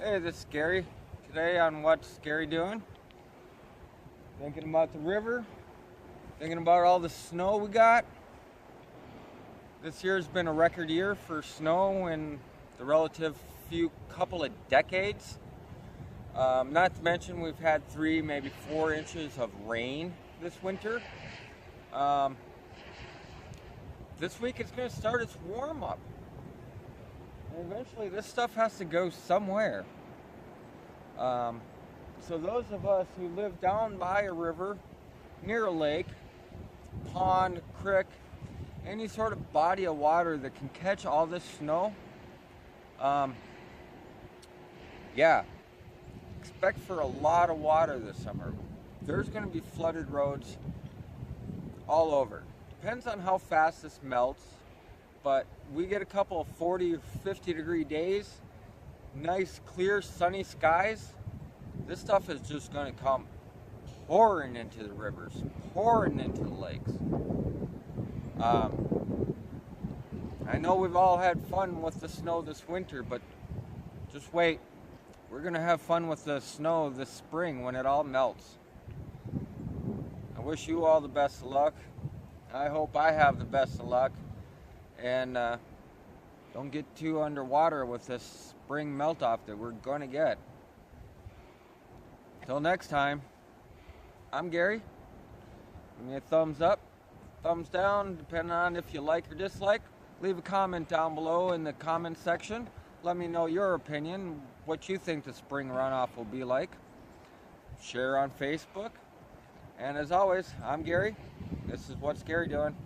Hey, this is Gary. Today on What's Gary Doing? Thinking about the river, thinking about all the snow we got. This year's been a record year for snow in the relative few couple of decades. Not to mention we've had 3, maybe 4 inches of rain this winter. This week it's going to start its warm up. And eventually this stuff has to go somewhere. So those of us who live down by a river, near a lake, pond, creek, any sort of body of water that can catch all this snow, expect for a lot of water this summer. There's going to be flooded roads all over. Depends on how fast this melts, but we get a couple of 40 or 50 degree days, nice clear sunny skies. This stuff is just going to come pouring into the rivers, pouring into the lakes. I know we've all had fun with the snow this winter, but just wait. We're going to have fun with the snow this spring when it all melts. I wish you all the best of luck. I hope I have the best of luck. And don't get too underwater with this spring melt-off that we're going to get. Till next time, I'm Gary. Give me a thumbs up, thumbs down, depending on if you like or dislike. Leave a comment down below in the comment section. Let me know your opinion, what you think the spring runoff will be like. Share on Facebook. And as always, I'm Gary. This is What's Gary Doing.